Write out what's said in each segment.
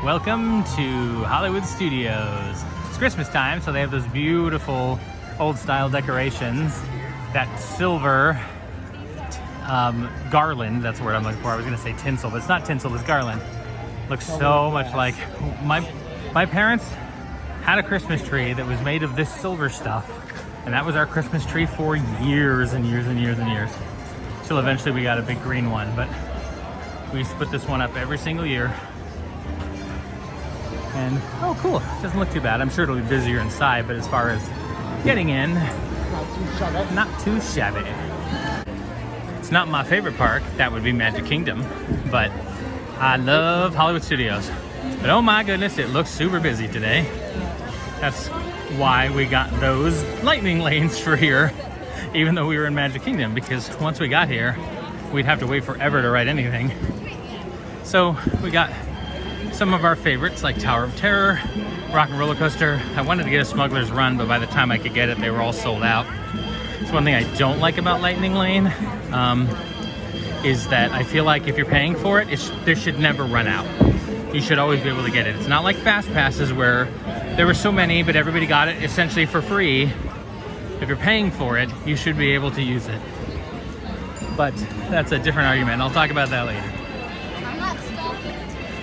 Welcome to Hollywood Studios. It's Christmas time, so they have those beautiful old style decorations. That silver garland, that's the word I'm looking for. I was gonna say tinsel, but it's not tinsel, it's garland. Looks so much like my parents had a Christmas tree that was made of this silver stuff, and that was our Christmas tree for years and years and years and years. Till eventually we got a big green one, but we used to put this one up every single year. And oh cool, doesn't look too bad. I'm sure it'll be busier inside, but as far as getting in, not too shabby. It's not my favorite park, that would be Magic Kingdom, but I love Hollywood Studios. But oh my goodness, it looks super busy today. That's why we got those lightning lanes for here, even though we were in Magic Kingdom, because once we got here, we'd have to wait forever to ride anything. So we got some of our favorites like Tower of Terror, Rock and Rollercoaster. I wanted to get a Smuggler's Run, but by the time I could get it, they were all sold out. It's one thing I don't like about Lightning Lane, is that I feel like if you're paying for it, there should never run out. You should always be able to get it. It's not like Fast Passes where there were so many, but everybody got it essentially for free. If you're paying for it, you should be able to use it. But that's a different argument. I'll talk about that later.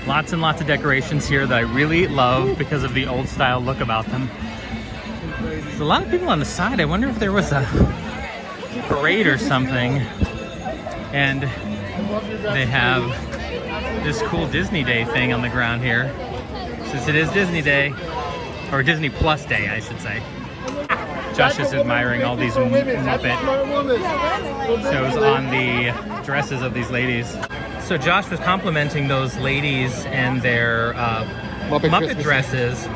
Lots and lots of decorations here that I really love because of the old style look about them. There's a lot of people on the side. I wonder if there was a parade or something. And they have this cool Disney Day thing on the ground here. Since it is Disney Day, or Disney Plus Day, I should say. Josh is admiring all these Muppet shows on the dresses of these ladies. So Josh was complimenting those ladies and their Muppet dresses,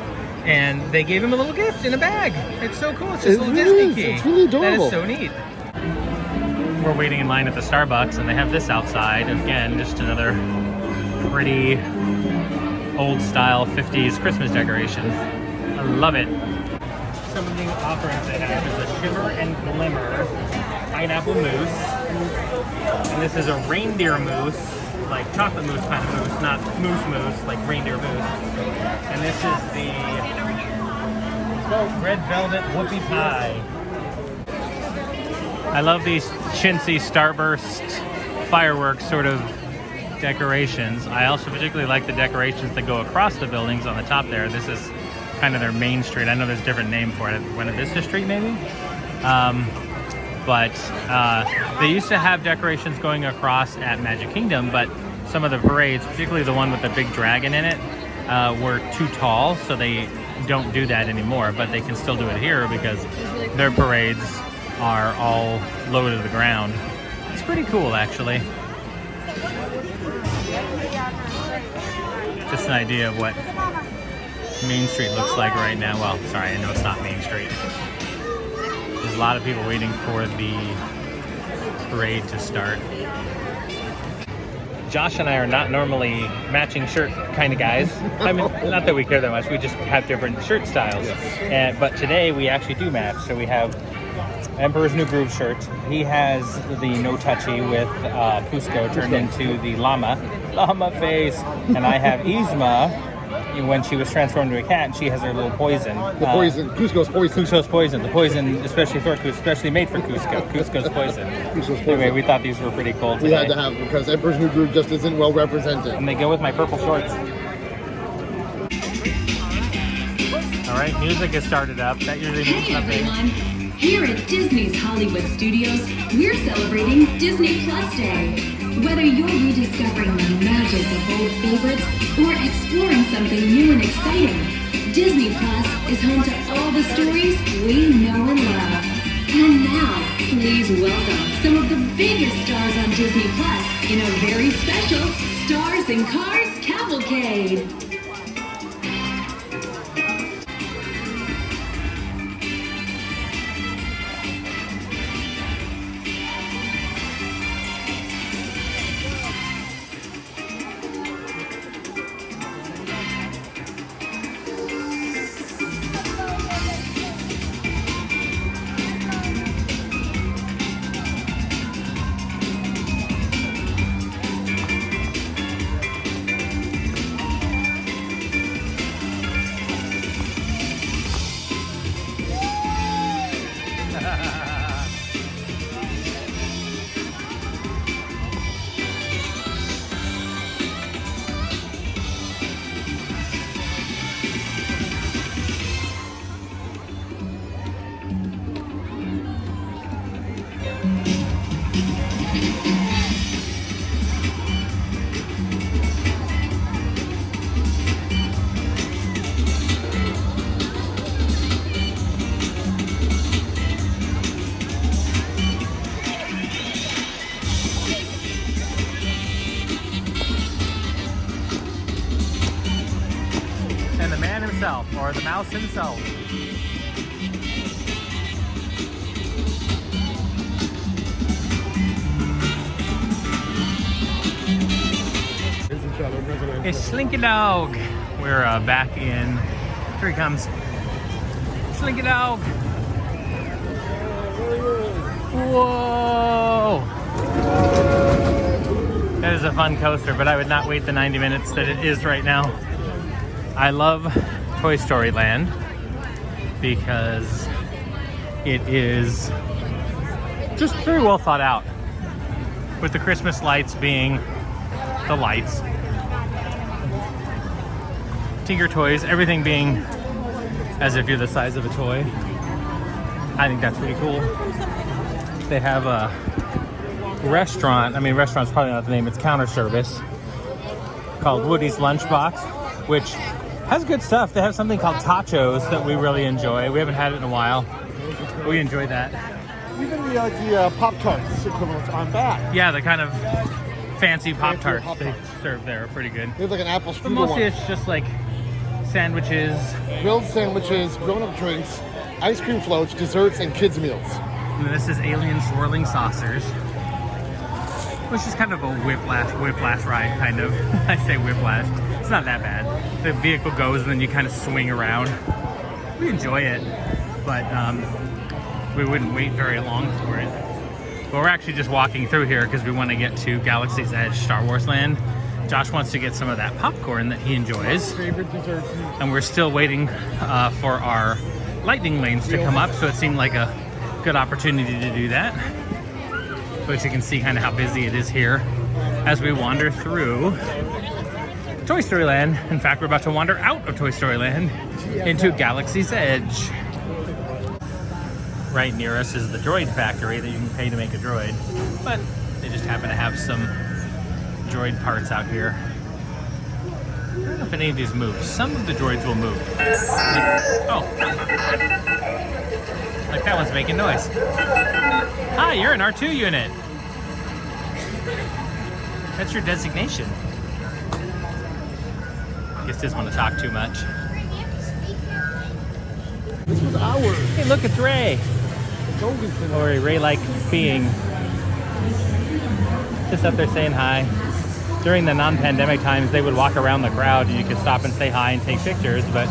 and they gave him a little gift in a bag. It's so cool. It's just a little Disney key. It's really adorable. That is so neat. We're waiting in line at the Starbucks, and they have this outside. Again, just another pretty old-style 50s Christmas decoration. I love it. Some of the offerings they have is a Shimmer and Glimmer pineapple mousse. And this is a reindeer mousse, like chocolate mousse kind of mousse, not mousse, like reindeer mousse. And this is the red velvet whoopie pie. I love these chintzy starburst fireworks sort of decorations. I also particularly like the decorations that go across the buildings on the top there. This is kind of their main street. I know there's a different name for it. Buena Vista Street, maybe? But they used to have decorations going across at Magic Kingdom, but some of the parades, particularly the one with the big dragon in it, were too tall, so they don't do that anymore. But they can still do it here because their parades are all low to the ground. It's pretty cool, actually. Just an idea of what Main Street looks like right now. Well, sorry, I know it's not Main Street. There's a lot of people waiting for the parade to start. Josh and I are not normally matching shirt kind of guys. I mean, not that we care that much, we just have different shirt styles. But today we actually do match. So we have Emperor's New Groove shirt. He has the No Touchy with Cusco turned into the llama face. And I have Yzma when she was transformed into a cat, and she has her little poison. The poison, Cusco's poison. Cusco's poison. The poison, especially for Cusco, especially made for Cusco. Cusco's poison. Cusco's poison. Anyway, we thought these were pretty cool today. We had to have them because Emperor's New Groove just isn't well represented. And they go with my purple shorts. All right, music has started up. That usually means nothing. Everyone. Here at Disney's Hollywood Studios, we're celebrating Disney Plus Day. Whether you're rediscovering the magic of old favorites or exploring something new and exciting, Disney Plus is home to all the stories we know and love. And now, please welcome some of the biggest stars on Disney Plus in a very special Stars and Cars Cavalcade. himself, or the mouse himself. A Slinky Dog. We're back in. Here he comes. Slinky Dog. Whoa! That is a fun coaster, but I would not wait the 90 minutes that it is right now. I love Toy Story Land because it is just very well thought out, with the Christmas lights being the lights, Tinker Toys, everything being as if you're the size of a toy. I think that's pretty cool. They have a restaurant, I mean restaurant's probably not the name, it's counter service, called Woody's Lunchbox, which has good stuff. They have something called tachos that we really enjoy. We haven't had it in a while. We enjoy that. Even the Pop-Tarts equivalents aren't bad. Yeah, the kind of fancy Pop-Tarts they serve there are pretty good. They have like an apple strudel But mostly one. it's just like sandwiches. Grilled sandwiches, grown-up drinks, ice cream floats, desserts, and kids' meals. And this is Alien Swirling Saucers, which is kind of a whiplash ride, kind of. I say whiplash. It's not that bad. The vehicle goes and then you kind of swing around. We enjoy it, but we wouldn't wait very long for it. But we're actually just walking through here because we want to get to Galaxy's Edge, Star Wars Land. Josh wants to get some of that popcorn that he enjoys. Favorite desserts. And we're still waiting for our lightning lanes to come up, so it seemed like a good opportunity to do that. But you can see kind of how busy it is here as we wander through Toy Story Land. In fact, we're about to wander out of Toy Story Land into Galaxy's Edge. Right near us is the droid factory that you can pay to make a droid, but they just happen to have some droid parts out here. I don't know if any of these move. Some of the droids will move. Oh. Like that one's making noise. Hi, you're an R2 unit. That's your designation. Guess doesn't want to talk too much. This was ours. Hey, look, it's Ray. Or a Ray-like being. Just up there saying hi. During the non-pandemic times, they would walk around the crowd and you could stop and say hi and take pictures, but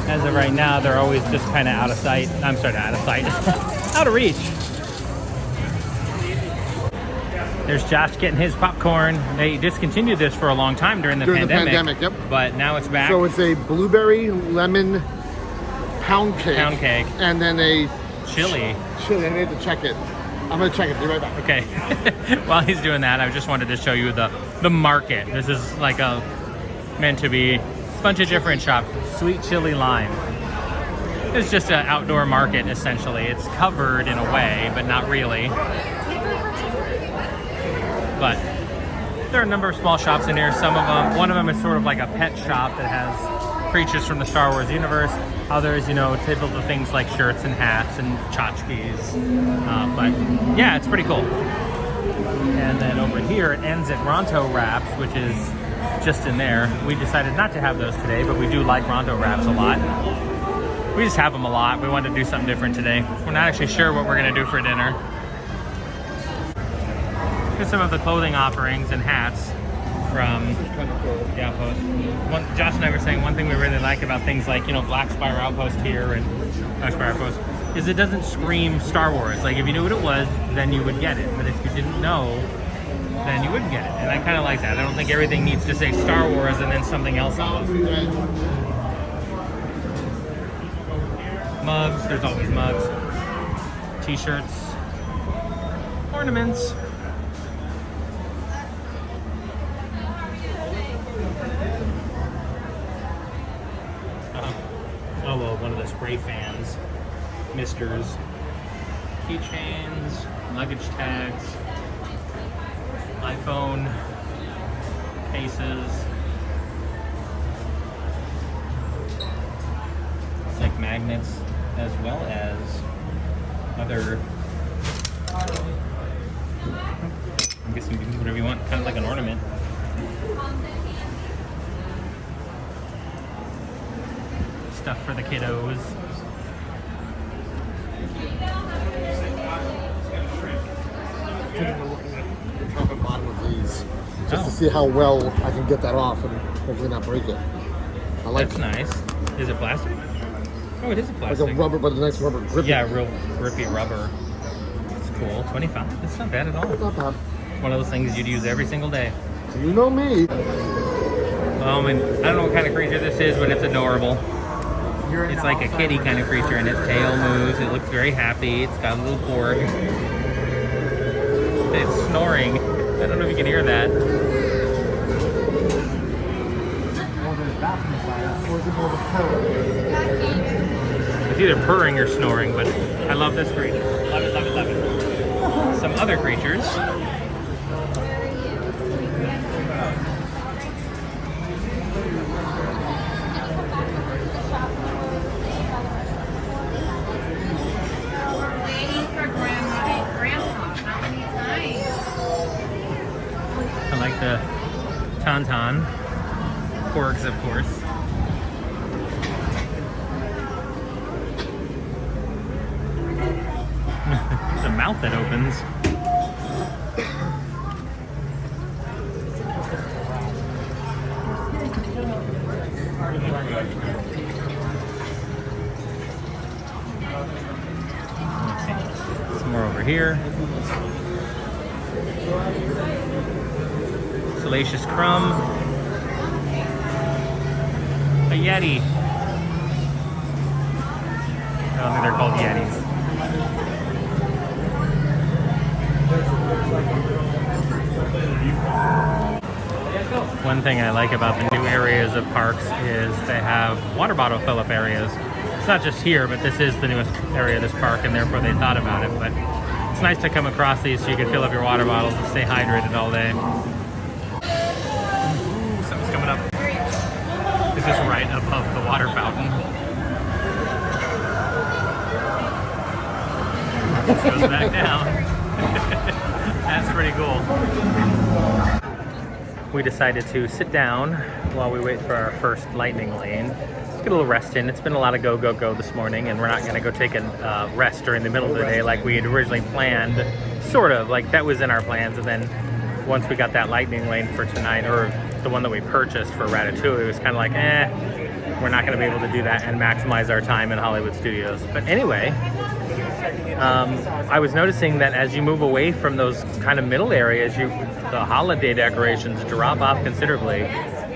as of right now, they're always just kind of out of sight. I'm sorry, out of sight. Out of reach. There's Josh getting his popcorn. They discontinued this for a long time during the pandemic. Yep. But now it's back. So it's a blueberry lemon pound cake. Pound cake. And then a Chili. chili. I need to check it. I'm gonna check it. Be right back. Okay. While he's doing that, I just wanted to show you the market. This is like meant to be a bunch of different shops. Sweet chili lime. It's just an outdoor market essentially. It's covered in a way, but not really. But there are a number of small shops in here. Some of them, one of them is sort of like a pet shop that has creatures from the Star Wars universe. Others, you know, typical things like shirts and hats and tchotchkes. But yeah, it's pretty cool. And then over here, it ends at Ronto Wraps, which is just in there. We decided not to have those today, but we do like Ronto Wraps a lot. We just have them a lot. We wanted to do something different today. We're not actually sure what we're gonna do for dinner. Here's some of the clothing offerings and hats from the Outpost. Josh and I were saying one thing we really like about things like, you know, Black Spire Outpost here and Black Spire Outpost is it doesn't scream Star Wars. Like if you knew what it was, then you would get it. But if you didn't know, then you wouldn't get it. And I kind of like that. I don't think everything needs to say Star Wars and then something else on it. Mugs, there's always mugs. T-shirts. Ornaments. Oh, well, one of the spray fans, misters, keychains, luggage tags, iPhone cases. It's like magnets as well as other. I'm guessing you can do whatever you want, kind of like an ornament. stuff for the kiddos. The top and bottom of these, just to see how well I can get that off and hopefully not break it. I like That's nice. Is it plastic? Oh, it is a like plastic. a rubber, but a nice rubber grip. Yeah, real grippy rubber. It's cool. 25. That's not bad at all. Not bad. One of those things you'd use every single day. You know me. Well, I mean, I don't know what kind of creature this is, but it's adorable. It's like a kitty kind of creature, and its tail moves. It looks very happy. It's got a little board. It's snoring. I don't know if you can hear that. It's either purring or snoring, but I love this creature. Love it, love it, love it. Some other creatures. Waiting for Grandma and Grandpa. How many times? I like the Tauntaun. Porgs, of course. There's a mouth that opens. Some more over here. Salacious Crumb. A Yeti. I don't think they're called Yetis. One thing I like about the new areas of parks is they have water bottle fill-up areas. It's not just here, but this is the newest area of this park, and therefore they thought about it. But it's nice to come across these so you can fill up your water bottles and stay hydrated all day. Ooh, something's coming up. This is right above the water fountain. This goes back down. That's pretty cool. We decided to sit down while we wait for our first lightning lane. Get a little rest in. It's been a lot of go, go, go this morning, and we're not going to go take a rest during the middle of the day like we had originally planned. Sort of, like that was in our plans, and then once we got that lightning lane for tonight, or the one that we purchased for Ratatouille, it was kind of like, we're not going to be able to do that and maximize our time in Hollywood Studios. But anyway, I was noticing that as you move away from those kind of middle areas, the holiday decorations drop off considerably.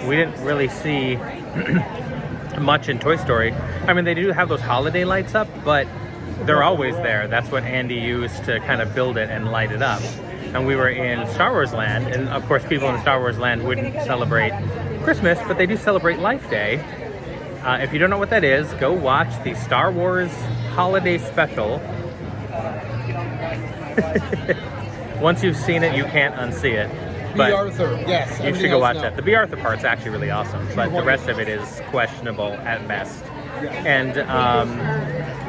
We didn't really see much in Toy Story. I mean, they do have those holiday lights up, but they're always there. That's what Andy used to kind of build it and light it up. And we were in Star Wars Land, and of course people in Star Wars Land wouldn't celebrate Christmas, but they do celebrate Life Day. If you don't know what that is, go watch the Star Wars Holiday Special. Once you've seen it, you can't unsee it. But B. Arthur, yes. you should go watch that. The B. Arthur part's actually really awesome, but the rest of it is questionable at best. And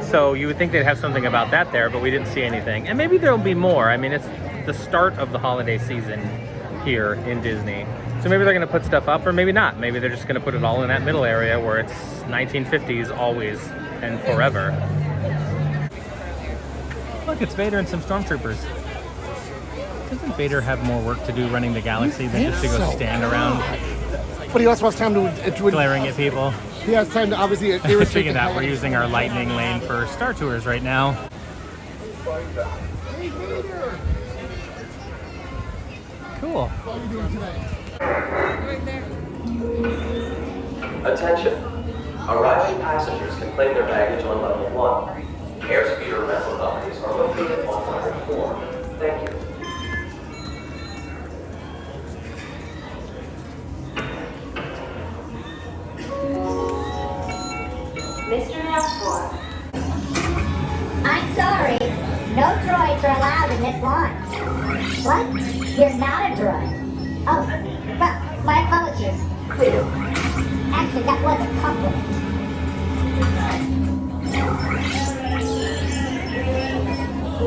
so you would think they'd have something about that there, but we didn't see anything. And maybe there'll be more. I mean, it's the start of the holiday season here in Disney. So maybe they're going to put stuff up, or maybe not. Maybe they're just going to put it all in that middle area where it's 1950s always and forever. Look, it's Vader and some stormtroopers. Doesn't Vader have more work to do running the galaxy than just to go stand around But he also has time to glaring at people? He has time to obviously irritate. Speaking of that, we're using our lightning lane for Star Tours right now. Hey, Vader! Cool. What are you doing today? Right there. Attention! Arriving passengers can claim their baggage on level 1. Airspeeder rental companies are located on level 4. Thank you. Mr. F4. I'm sorry. No droids are allowed in this launch. What? You're not a droid. Oh, well, my apologies. Clear. Actually, that was a compliment.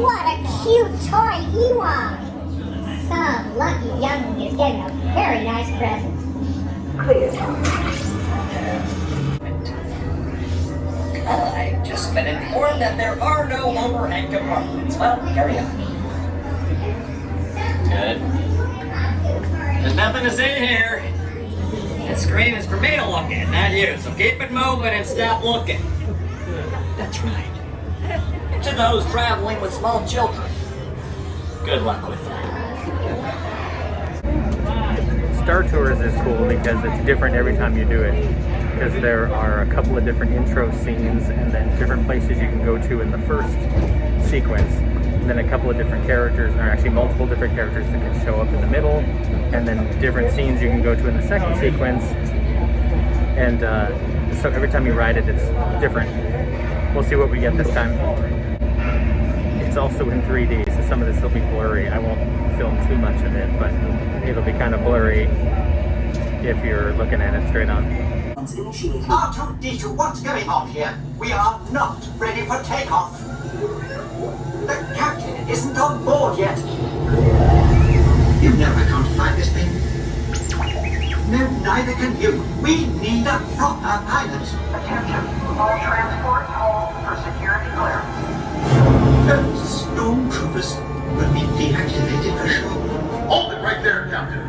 What a cute toy Ewok! Some lucky youngling is getting a very nice present. Clear. I've just been informed that there are no overhead compartments. Well, carry on. Good. There's nothing to see here. The screen is for me to look at, not you, so keep it moving and stop looking. That's right. To those traveling with small children, good luck with that. Star Tours is cool because it's different every time you do it. Because there are a couple of different intro scenes and then different places you can go to in the first sequence. And then a couple of different characters, or actually multiple different characters that can show up in the middle. And then different scenes you can go to in the second sequence. And so every time you ride it, it's different. We'll see what we get this time. It's also in 3D, so some of this will be blurry. I won't film too much of it, but it'll be kind of blurry if you're looking at it straight on. R2-D2, what's going on here? We are not ready for takeoff. The captain isn't on board yet. You know I can't fly this thing. No, neither can you. We need a proper pilot. Attention, all transports hold for security clearance. Those stormtroopers will be deactivated for sure. Hold it right there, Captain.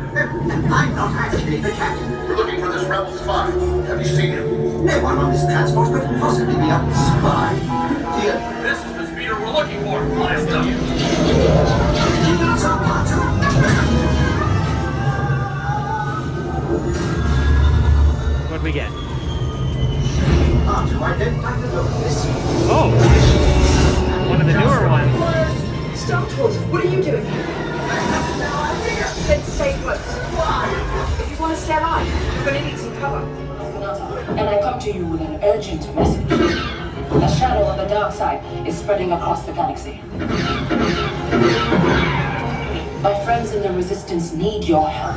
I'm not actually the captain. We're looking for this rebel spy. Have you seen him? No one on this transport could possibly be a spy. Dear. This is the speeder we're looking for. Blast him. So, R2. What'd we get? R2, I don't like the look of this. Oh! One of the newer ones. Star Tours, what are you doing here? Then stay close. If you want to stay alive, you're going to need some cover. And I come to you with an urgent message. The shadow of the dark side is spreading across the galaxy. My friends in the Resistance need your help.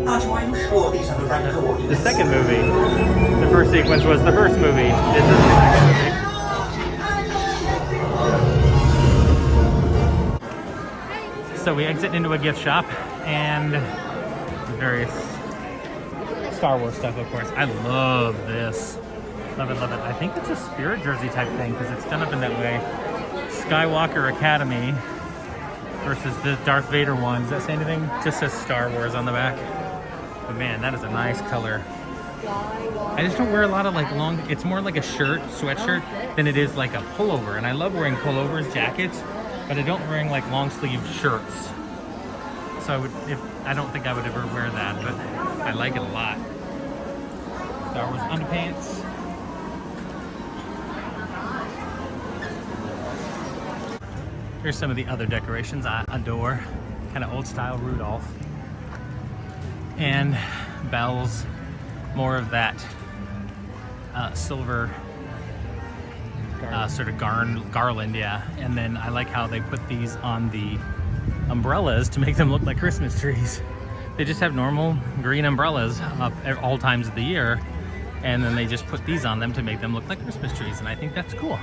R2, are you sure these are the right coordinates? The second movie. The first sequence was the first movie. This is the second movie. So we exit into a gift shop and various Star Wars stuff, of course. I love this. Love it, love it. I think it's a Spirit jersey type thing because it's done up in that way. Skywalker Academy versus the Darth Vader one. Does that say anything? Just says Star Wars on the back. But man, that is a nice color. I just don't wear a lot of like long, it's more like a shirt, sweatshirt, than it is like a pullover. And I love wearing pullovers, jackets, but I don't wearing like long sleeve shirts. So I don't think I would ever wear that, but I like it a lot. Star Wars underpants. Here's some of the other decorations I adore. Kind of old style Rudolph. And bells, more of that silver sort of garland, yeah. And then I like how they put these on the umbrellas to make them look like Christmas trees. They just have normal green umbrellas up at all times of the year, and then they just put these on them to make them look like Christmas trees, and I think that's cool.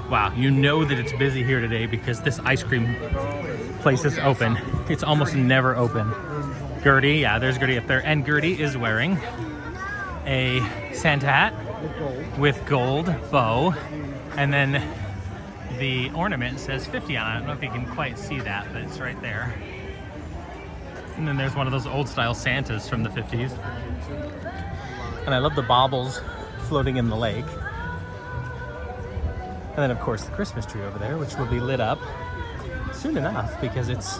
Wow, you know that it's busy here today because this ice cream place is open. It's almost never open. Gertie, yeah, there's Gertie up there, and Gertie is wearing a Santa hat with gold bow, and then the ornament says 50 on it. I don't know if you can quite see that, but it's right there. And then there's one of those old style Santas from the 50s. And I love the baubles floating in the lake. And then of course the Christmas tree over there, which will be lit up soon enough because it's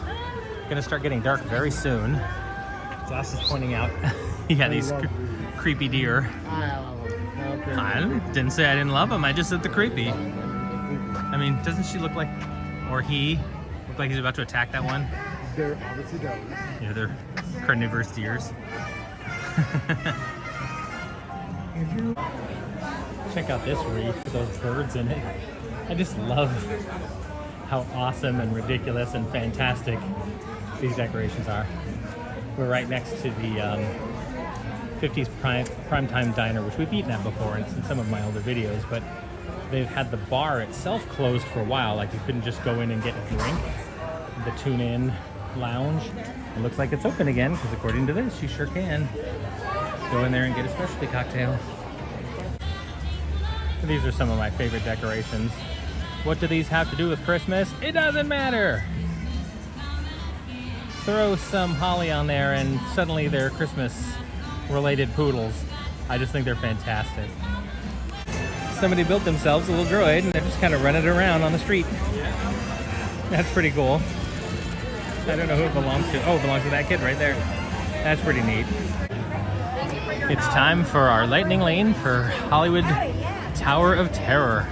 gonna start getting dark very soon. Josh is pointing out, yeah, these creepy deer. I didn't say I didn't love them, I just said the creepy. I mean, doesn't she look like, or he, look like he's about to attack that one? They're obviously does. Yeah, they're carnivorous deers. Check out this wreath with those birds in it. I just love how awesome and ridiculous and fantastic these decorations are. We're right next to the 50s primetime diner, which we've eaten at before in some of my older videos, but they've had the bar itself closed for a while. Like you couldn't just go in and get a drink. The tune-in lounge. It looks like it's open again because according to this, you sure can. Go in there and get a specialty cocktail. These are some of my favorite decorations. What do these have to do with Christmas? It doesn't matter! Throw some holly on there and suddenly they're Christmas-related poodles. I just think they're fantastic. Somebody built themselves a little droid and they're just kind of running it around on the street. That's pretty cool. I don't know who it belongs to. Oh, it belongs to that kid right there. That's pretty neat. It's time for our lightning lane for Hollywood Tower of Terror.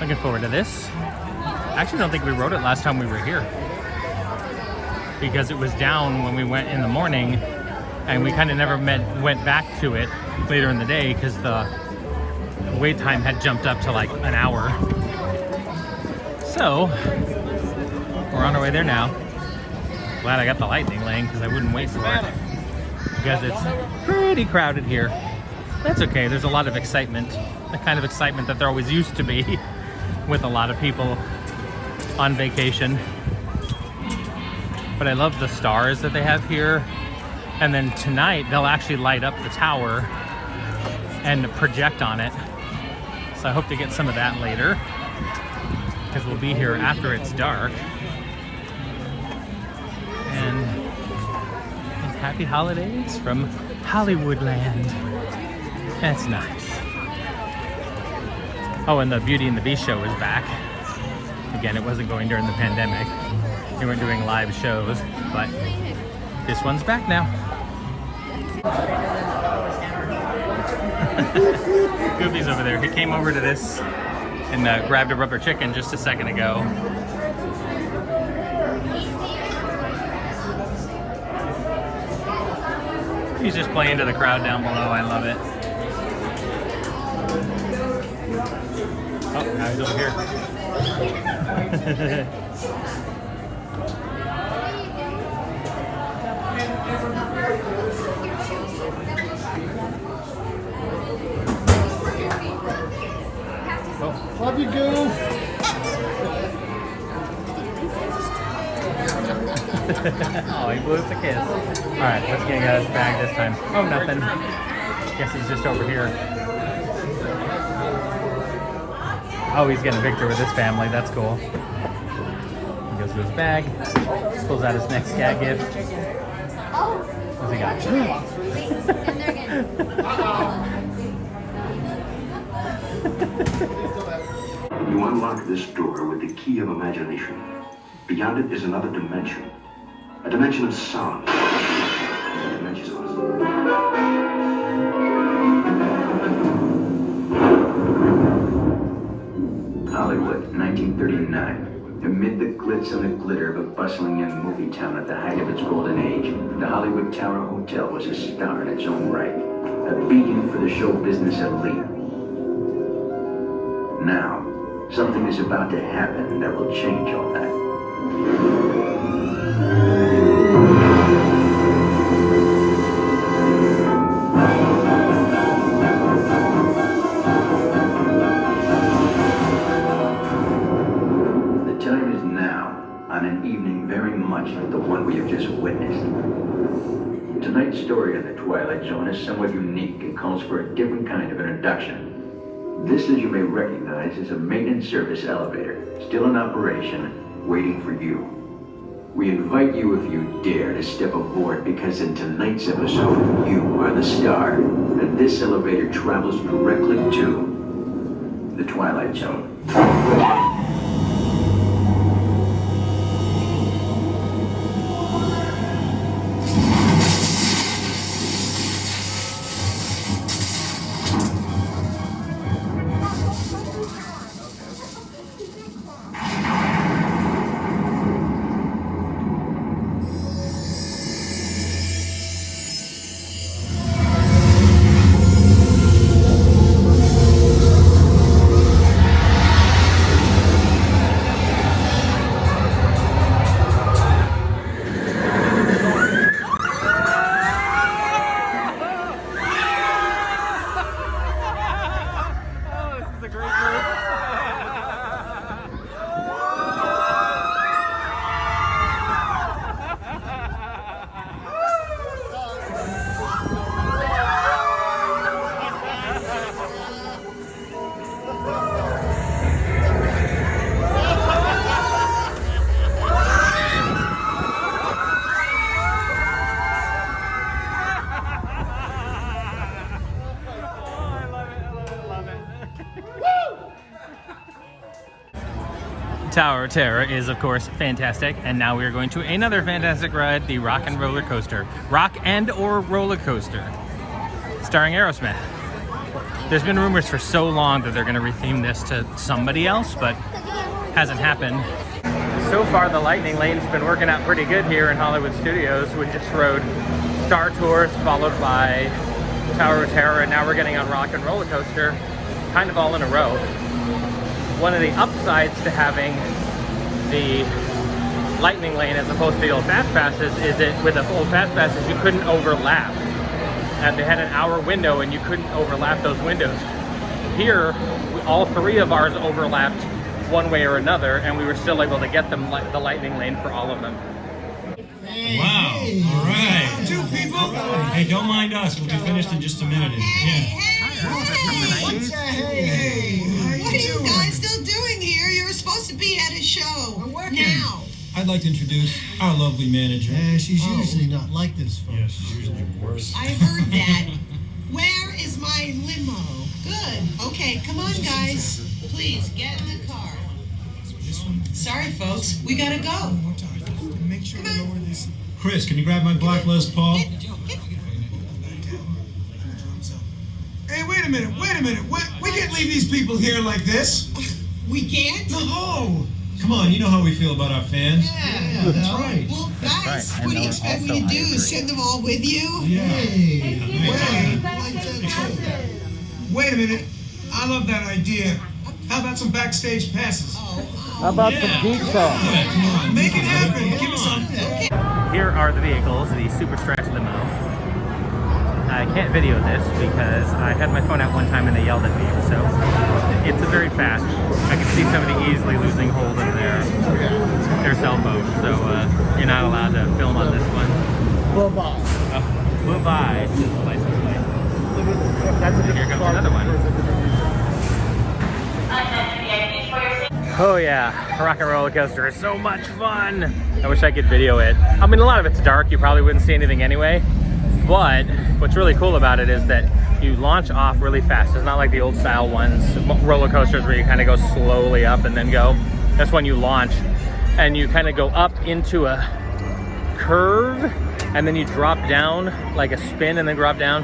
Looking forward to this. I actually don't think we rode it last time we were here, because it was down when we went in the morning and we kind of never went back to it later in the day because the wait time had jumped up to like an hour. So we're on our way there now. Glad I got the lightning lane because I wouldn't wait for it, because it's pretty crowded here. That's okay, there's a lot of excitement, the kind of excitement that there always used to be with a lot of people on vacation. But I love the stars that they have here. And then tonight they'll actually light up the tower and project on it. So I hope to get some of that later, because we'll be here after it's dark. And happy holidays from Hollywoodland. That's nice. Oh, and the Beauty and the Beast show is back. Again, it wasn't going during the pandemic. They weren't doing live shows, but this one's back now. Goofy's over there. He came over to this and grabbed a rubber chicken just a second ago. He's just playing to the crowd down below. I love it. Oh, now he's over here. Oh. Love you, Goof. Oh, he blew us a kiss. Alright, let's get out of his bag this time. Oh, nothing. Guess he's just over here. Oh, he's getting a picture with his family. That's cool. He goes to his bag, pulls out his next gag gift. What's he got? You unlock this door with the key of imagination. Beyond it is another dimension. A dimension of sound. A dimension of... Hollywood, 1939. Amid the glitz and the glitter of a bustling young movie town at the height of its golden age, the Hollywood Tower Hotel was a star in its own right. A beacon for the show business elite. Now, something is about to happen that will change all that. The time is now, on an evening very much like the one we have just witnessed. Tonight's story in the Twilight Zone is somewhat unique and calls for a different kind of introduction. This, as you may recognize, is a maintenance service elevator, still in operation, waiting for you. We invite you, if you dare, to step aboard, because in tonight's episode, you are the star, and this elevator travels directly to the Twilight Zone. Tower of Terror is, of course, fantastic. And now we are going to another fantastic ride, the Rock and Roller Coaster. Rock and or Roller Coaster, starring Aerosmith. There's been rumors for so long that they're going to retheme this to somebody else, but hasn't happened. So far, the Lightning Lane's been working out pretty good here in Hollywood Studios. We just rode Star Tours, followed by Tower of Terror, and now we're getting on Rock and Roller Coaster, kind of all in a row. One of the upsides to having the Lightning Lane as opposed to the old Fast Passes is that with the old Fast Passes you couldn't overlap. And they had an hour window and you couldn't overlap those windows. Here, all three of ours overlapped one way or another, and we were still able to get them the Lightning Lane for all of them. Wow, all right. Two people. Hey, don't mind us. We'll be finished in just a minute. What are you guys still doing here? You were supposed to be at a show. We're working. Now. I'd like to introduce our lovely manager. Yeah, she's usually not like this, folks. Yes, she's usually worse. I heard that. Where is my limo? Good. Okay, come on, guys. Please, get in the car. Sorry, folks. We gotta go. Make sure you know where this. Chris, can you grab my black Les Paul? Hey, wait a minute. We can't leave these people here like this. We can't? No! Come on, you know how we feel about our fans. Yeah, that's right. Well, guys, right. what do you expect me to do? Send them all with you? Wait a minute. I love that idea. How about some backstage passes? How about some pizza? Make it happen. Give us some. Here are the vehicles, the Super Stretch limo. I can't video this because I had my phone out one time and they yelled at me, so it's a very fast. I can see somebody easily losing hold of their cell phone, so you're not allowed to film on this one. Bye-bye. Oh, bye-bye. This is the license plate. Here comes another one. Oh yeah, Rock and Roller Coaster is so much fun. I wish I could video it. I mean, a lot of it's dark. You probably wouldn't see anything anyway. But what's really cool about it is that you launch off really fast. It's not like the old style ones, roller coasters where you kind of go slowly up and then go. That's when you launch and you kind of go up into a curve and then you drop down like a spin and then drop down.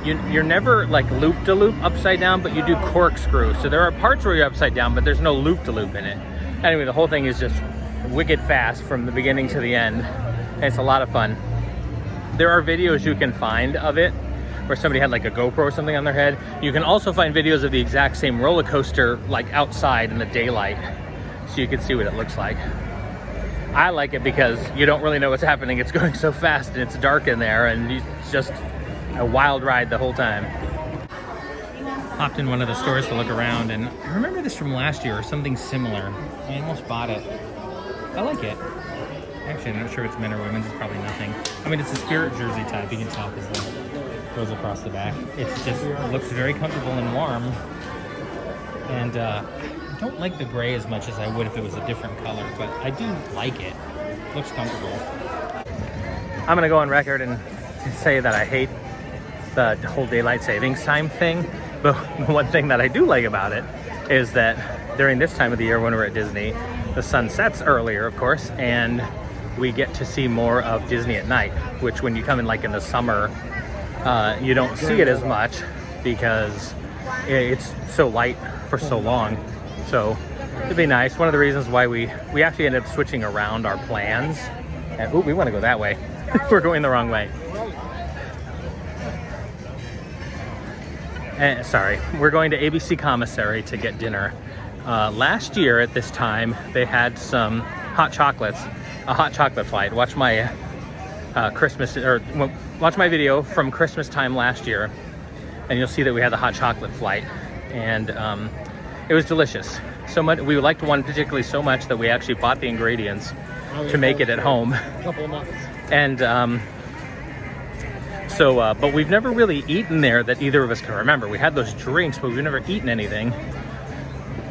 You're never like loop-to-loop upside down, but you do corkscrew. So there are parts where you're upside down, but there's no loop-to-loop in it. Anyway, the whole thing is just wicked fast from the beginning to the end. And it's a lot of fun. There are videos you can find of it where somebody had like a GoPro or something on their head. You can also find videos of the exact same roller coaster like outside in the daylight, so you can see what it looks like. I like it because you don't really know what's happening. It's going so fast and it's dark in there and it's just a wild ride the whole time. Hopped in one of the stores to look around and I remember this from last year or something similar. I almost bought it. I like it. Actually, I'm not sure if it's men or women's. It's probably nothing. I mean, it's a Spirit jersey type. You can tell because it goes across the back. It's just, it looks very comfortable and warm. And I don't like the gray as much as I would if it was a different color, but I do like it. It looks comfortable. I'm gonna go on record and say that I hate the whole daylight savings time thing. But one thing that I do like about it is that during this time of the year when we're at Disney, the sun sets earlier, of course, and we get to see more of Disney at night, which when you come in like in the summer, you don't see it as much because it's so light for so long. So it'd be nice. One of the reasons why we actually ended up switching around our plans. And, ooh, we want to go that way. We're going the wrong way. Sorry, we're going to ABC Commissary to get dinner. Last year at this time, they had some hot chocolates, a hot chocolate flight. Watch my watch my video from Christmas time last year, and you'll see that we had the hot chocolate flight, and it was delicious. So much, we liked one particularly so much that we actually bought the ingredients to make it at home. A couple of months. And but we've never really eaten there that either of us can remember. We had those drinks, but we've never eaten anything.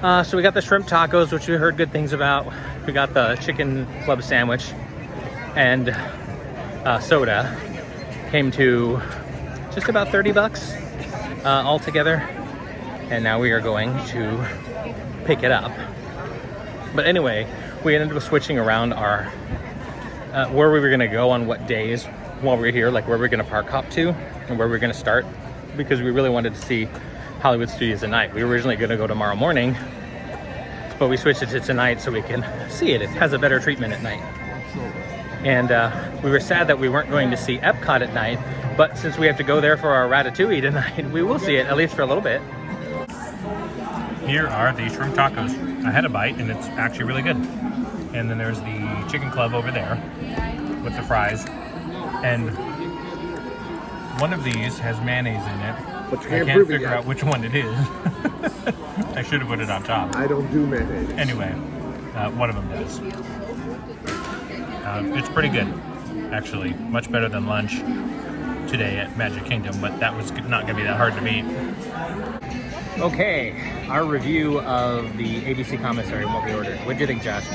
So we got the shrimp tacos, which we heard good things about. We got the chicken club sandwich and soda. Came to just about 30 bucks all together. And now we are going to pick it up But anyway, we ended up switching around our where we were going to go on what days while we were here, like where we're going to park hop to and where we're going to start, because we really wanted to see Hollywood Studios at night. We were originally going to go tomorrow morning, but we switched it to tonight so we can see it. It has a better treatment at night. And we were sad that we weren't going to see Epcot at night, but since we have to go there for our ratatouille tonight, we will see it, at least for a little bit. Here are the shrimp tacos. I had a bite and it's actually really good. And then there's the chicken club over there with the fries. And one of these has mayonnaise in it. But you I can't can't prove it figure yet. out which one it is. I should have put it on top. I don't do mayonnaise. Anyway, one of them does. It's pretty good, actually. Much better than lunch today at Magic Kingdom, but that was not going to be that hard to beat. Okay, our review of the ABC Commissary and what we ordered. What did you think, Josh?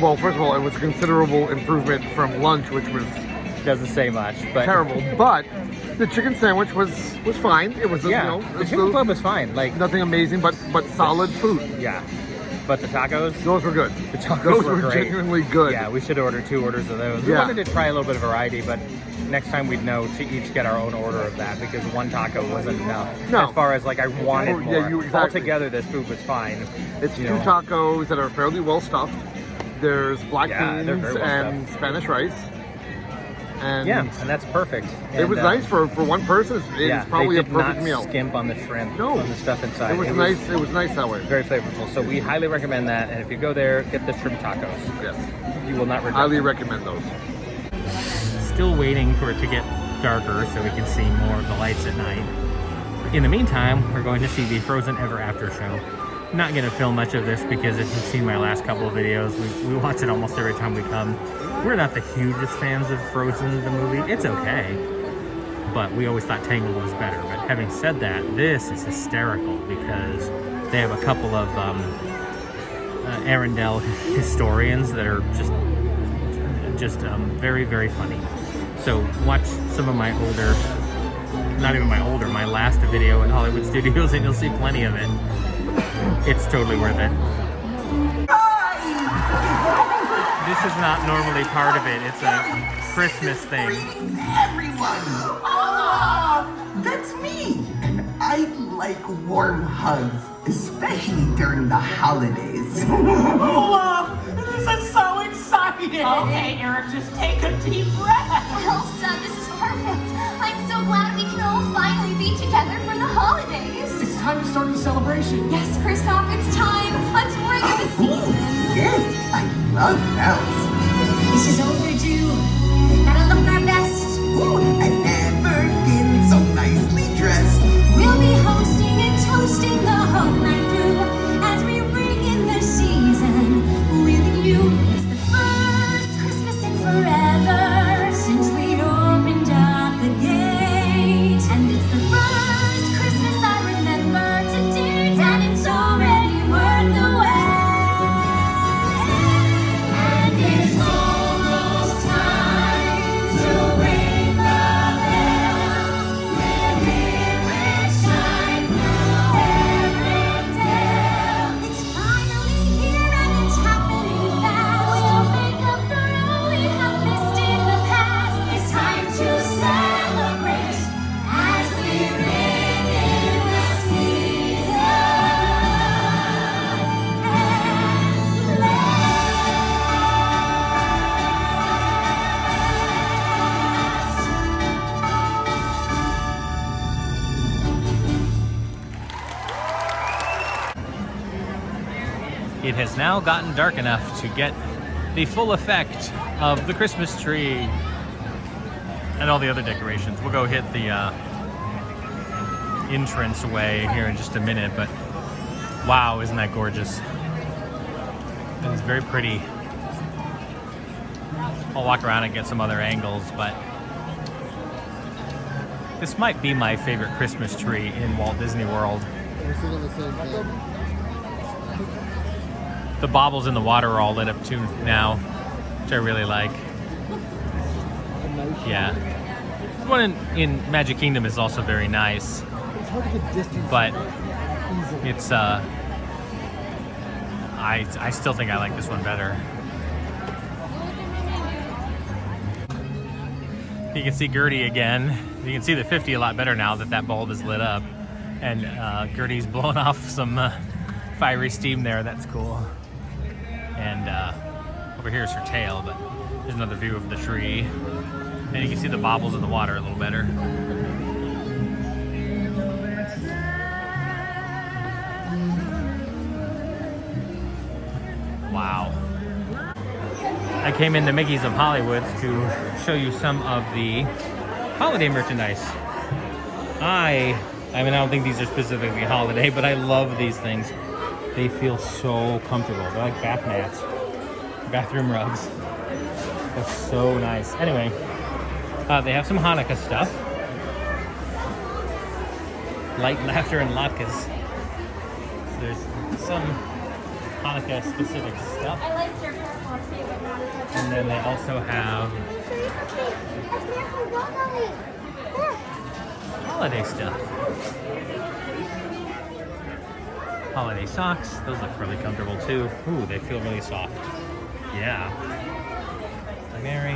Well, first of all, it was a considerable improvement from lunch, which was doesn't say much, but terrible. But the chicken sandwich was fine. It was, yeah, you know, the chicken club was fine. Like nothing amazing, but solid food. Yeah, but the tacos, those were good. The tacos those were great. genuinely good. Yeah, we should order 2 orders of those. We Yeah. wanted to try a little bit of variety, but next time we'd know to each get our own order of that, because one taco wasn't enough. No. As far as like I wanted more. Yeah, exactly. Altogether, this food was fine. It's You 2 know. tacos that are fairly well stuffed. There's black Yeah, they're beans very well and Spanish rice. And Yeah, and that's perfect. it was nice for one person. It's probably they a did perfect not meal. skimp on the shrimp, No. on the stuff inside. It was nice. It was nice that way. Very flavorful. So we highly recommend that. And if you go there, get the shrimp tacos. Yes. You will not regret Highly them. recommend those. Still waiting for it to get darker so we can see more of the lights at night. In the meantime, we're going to see the Frozen Ever After show. Not going to film much of this because if you've seen my last couple of videos, we watch it almost every time we come. We're not the hugest fans of Frozen, the movie. It's okay. But we always thought Tangled was better. But having said that, this is hysterical because they have a couple of Arendelle historians that are just very, very funny. So watch some of my older, not even my older, my last video at Hollywood Studios and you'll see plenty of it. It's totally worth it. This is not normally part of it. It's a Christmas thing. Everyone! Oh, that's me! And I like warm hugs, especially during the holidays. Olaf, this is so exciting! Okay, Eric, just take a deep breath. Elsa, this is perfect. I'm so glad we can all finally be together for the holidays. It's time to start the celebration. Yes, Kristoff, it's time. Let's ring the season. Yay! I love bells. This is overdue. Gotta look our best. Ooh, I've never been so nicely dressed. We'll be hosting and toasting the whole night through as we ring in the season with you. It's the first Christmas in forever since we opened up the gate. And it's the first Christmas I remember to date, and it's already worth the wait. And it's almost time to ring the bell. We're here and shine through Arendelle. It's finally here and it's happening fast. We'll make up for all we have missed in the past. It's time to celebrate as we ring in the season. It has now gotten dark enough to get the full effect of the Christmas tree and all the other decorations. We'll go hit the entrance way here in just a minute, but wow, isn't that gorgeous? It's very pretty. I'll walk around and get some other angles, but this might be my favorite Christmas tree in Walt Disney World. We're singing the same thing. The baubles in the water are all lit up too now, which I really like. Yeah. The one in Magic Kingdom is also very nice, It's hard to get distance. but easily. it's I still think I like this one better. You can see Gertie again. You can see the 50 a lot better now that that bulb is lit up. And Gertie's blowing off some fiery steam there. That's cool. And over here is her tail, but there's another view of the tree. And you can see the bobbles in the water a little better. Wow. I came into Mickey's of Hollywood to show you some of the holiday merchandise. I mean, I don't think these are specifically holiday, but I love these things. They feel so comfortable. They're like bath mats, bathroom rugs. That's so nice. Anyway, they have some Hanukkah stuff. Light, laughter, and latkes. There's some Hanukkah specific stuff. I liked your purple too. And then they also have holiday stuff. Holiday socks. Those look really comfortable too. Ooh, they feel really soft. Yeah. Mary.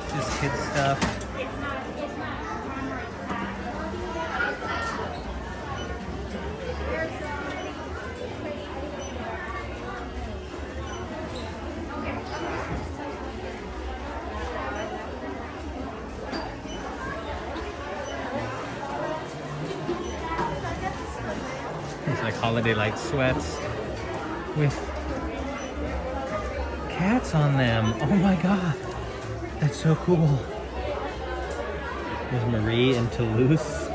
Just kid stuff. It's like holiday light sweats with cats on them. Oh my god, that's so cool. There's Marie and Toulouse.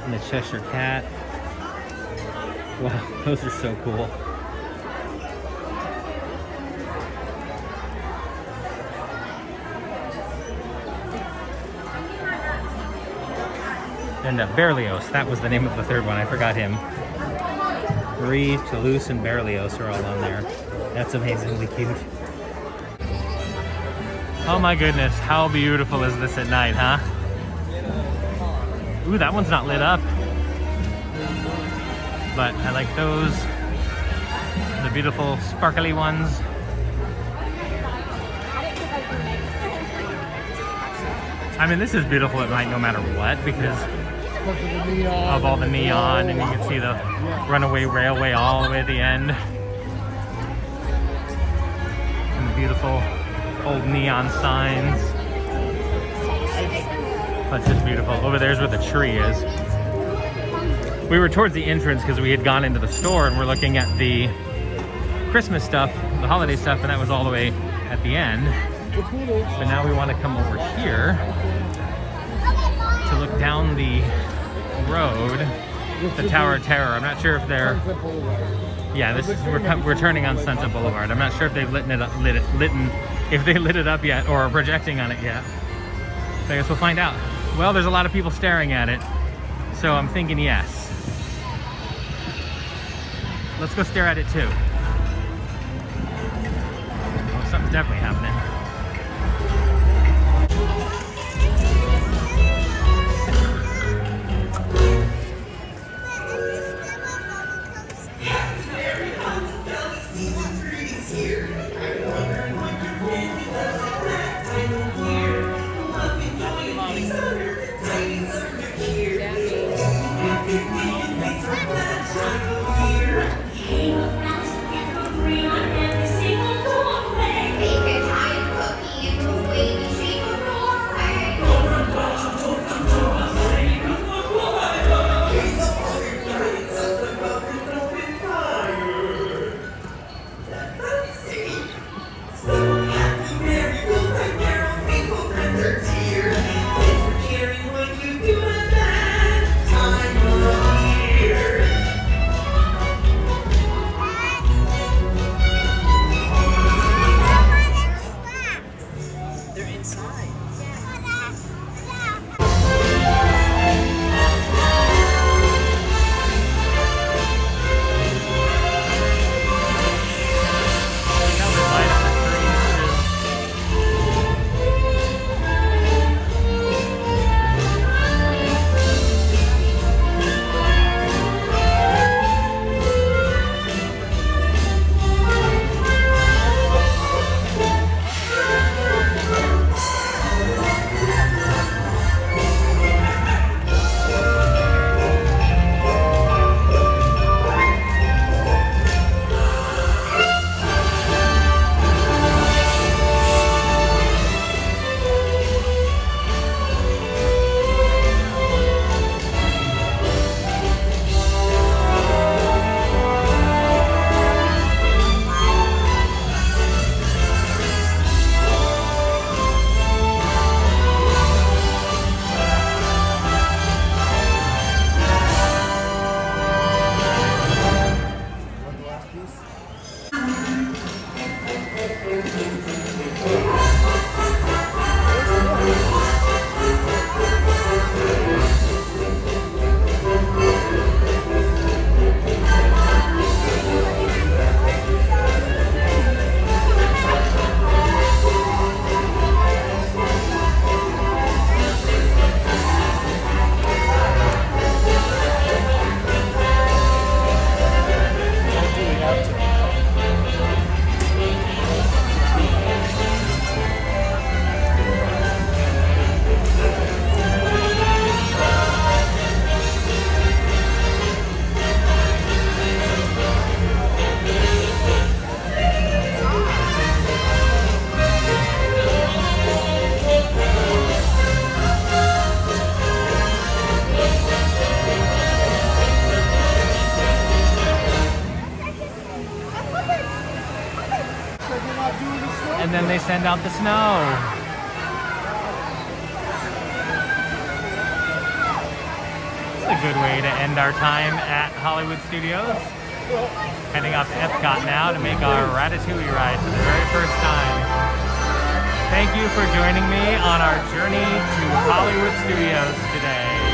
And the Cheshire Cat. Wow, those are so cool. And Berlioz, that was the name of the third one, I forgot him. Marie, Toulouse, and Berlioz are all on there. That's amazingly cute. Oh my goodness, how beautiful is this at night, huh? Ooh, that one's not lit up. But I like those. The beautiful sparkly ones. I mean, this is beautiful at night no matter what, because of all the neon, and you can see the runaway railway all the way at the end. And the beautiful old neon signs. That's just beautiful. Over there's where the tree is. We were towards the entrance because we had gone into the store and we're looking at the Christmas stuff, the holiday stuff, and that was all the way at the end. But now we want to come over here to look down the road, the Tower of Terror. I'm not sure if they're, yeah, this is, we're turning on Sunset Boulevard. I'm not sure if they've lit it up yet or are projecting on it yet. So I guess we'll find out. Well, there's a lot of people staring at it, so I'm thinking yes. Let's go stare at it too. Oh, something's definitely happening. and then they send out the snow. It's a good way to end our time at Hollywood Studios. Heading off to Epcot now to make our Ratatouille ride for the very first time. Thank you for joining me on our journey to Hollywood Studios today.